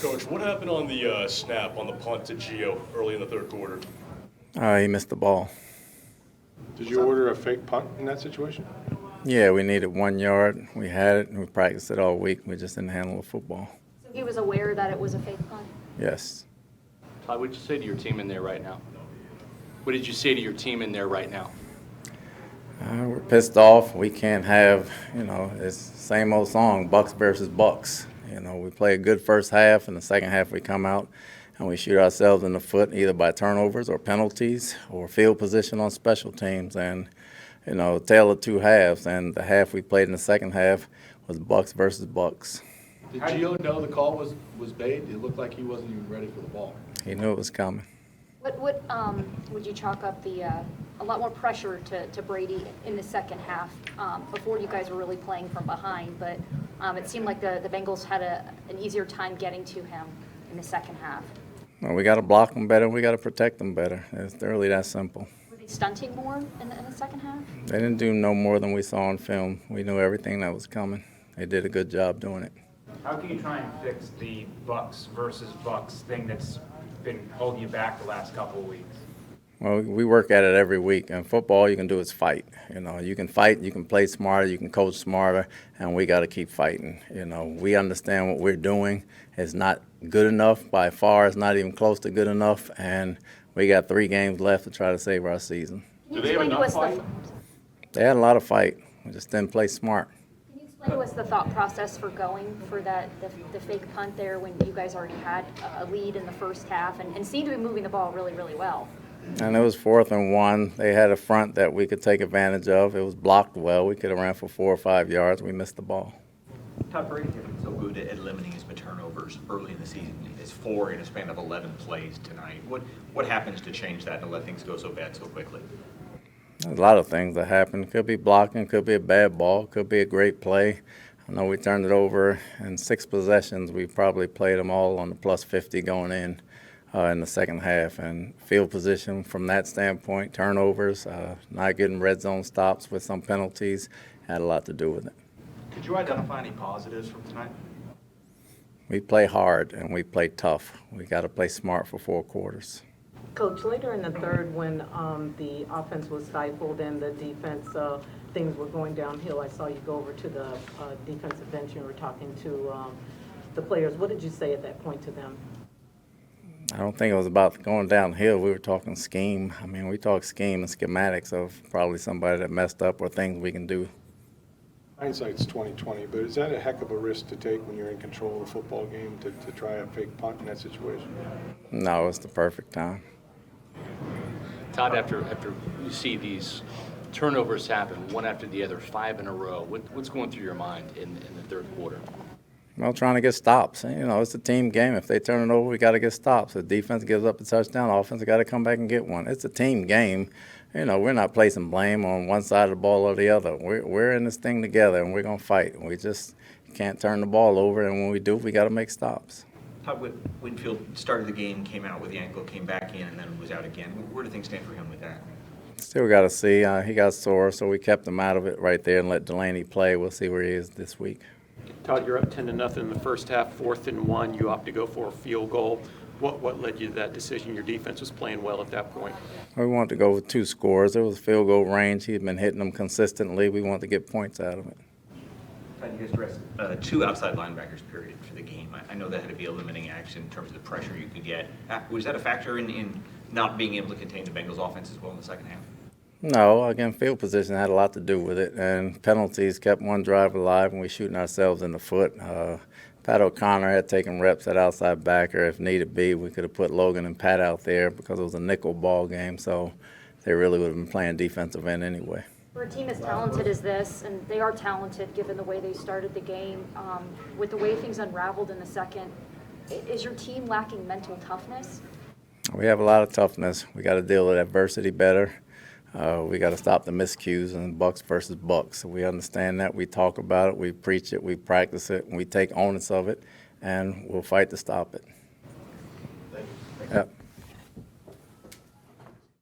Coach, what happened on the snap on the punt to Gio early in the third quarter? He missed the ball. Did you order a fake punt in that situation? Yeah, we needed 1 yard. We had it, and we practiced it all week. We just didn't handle the football. So he was aware that it was a fake punt? Yes. Todd, what did you say to your team in there right now? What did you say to your team in there right now? We're pissed off. We can't have, it's the same old song, Bucs versus Bucs. We play a good first half, and the second half we come out and we shoot ourselves in the foot either by turnovers or penalties or field position on special teams. And, tale of two halves. And the half we played in the second half was Bucs versus Bucs. Did Gio know the call was made? It looked like he wasn't even ready for the ball. He knew it was coming. What would you chalk up a lot more pressure to Brady in the second half before you guys were really playing from behind, but it seemed like the Bengals had an easier time getting to him in the second half. Well, we got to block them better. We got to protect them better. It's really that simple. Were they stunting more in the second half? They didn't do no more than we saw on film. We knew everything that was coming. They did a good job doing it. How can you try and fix the Bucs versus Bucs thing that's been holding you back the last couple of weeks? Well, we work at it every week. In football, you can do is fight. You can fight, you can play smarter, you can coach smarter, and we got to keep fighting. We understand what we're doing is not good enough by far. It's not even close to good enough, and we got 3 games left to try to save our season. Do they have enough fight? They had a lot of fight. We just didn't play smart. Can you explain to us the thought process for going for the fake punt there when you guys already had a lead in the first half and seemed to be moving the ball really, really well? And it was 4th and 1. They had a front that we could take advantage of. It was blocked well. We could have ran for 4 or 5 yards. We missed the ball. Todd, Brady has been so good at limiting his turnovers early in the season. It's 4 in a span of 11 plays tonight. What happens to change that and let things go so bad so quickly? There's a lot of things that happen. Could be blocking, could be a bad ball, could be a great play. I know we turned it over in 6 possessions. We probably played them all on the plus 50 going in the second half. And field position from that standpoint, turnovers, not getting red zone stops with some penalties had a lot to do with it. Could you identify any positives from tonight? We play hard and we play tough. We got to play smart for 4 quarters. Coach, later in the third when the offense was stifled and the defense, things were going downhill, I saw you go over to the defensive bench and were talking to the players. What did you say at that point to them? I don't think it was about going downhill. We were talking scheme. I mean, we talk scheme and schematics of probably somebody that messed up or things we can do. Hindsight's 20/20, but is that a heck of a risk to take when you're in control of a football game to try a fake punt in that situation? No, it's the perfect time. Todd, after you see these turnovers happen, one after the other, 5 in a row, what's going through your mind in the third quarter? Well, trying to get stops. It's a team game. If they turn it over, we got to get stops. If defense gives up a touchdown, offense got to come back and get one. It's a team game. We're not placing blame on one side of the ball or the other. We're in this thing together, and we're going to fight. We just can't turn the ball over, and when we do, we got to make stops. Todd Winfield started the game, came out with the ankle, came back in, and then was out again. Where do things stand for him with that? Still got to see. He got sore, so we kept him out of it right there and let Delaney play. We'll see where he is this week. Todd, you're up 10-0 in the first half, 4th and 1. You opt to go for a field goal. What led you to that decision? Your defense was playing well at that point. We wanted to go with 2 scores. It was field goal range. He'd been hitting them consistently. We wanted to get points out of it. You guys dressed 2 outside linebackers, period, for the game. I know that had to be a limiting action in terms of the pressure you could get. Was that a factor in not being able to contain the Bengals' offense as well in the second half? No, again, field position had a lot to do with it, and penalties kept one drive alive, and we shooting ourselves in the foot. Pat O'Connor had taken reps at outside backer if needed be. We could have put Logan and Pat out there because it was a nickel ball game, so they really would have been playing defensive end anyway. For a team as talented as this, and they are talented given the way they started the game, with the way things unraveled in the second, is your team lacking mental toughness? We have a lot of toughness. We got to deal with adversity better. We got to stop the miscues and Bucs versus Bucs. So we understand that. We talk about it. We preach it. We practice it. And we take onus of it, and we'll fight to stop it. Thank you. Yep.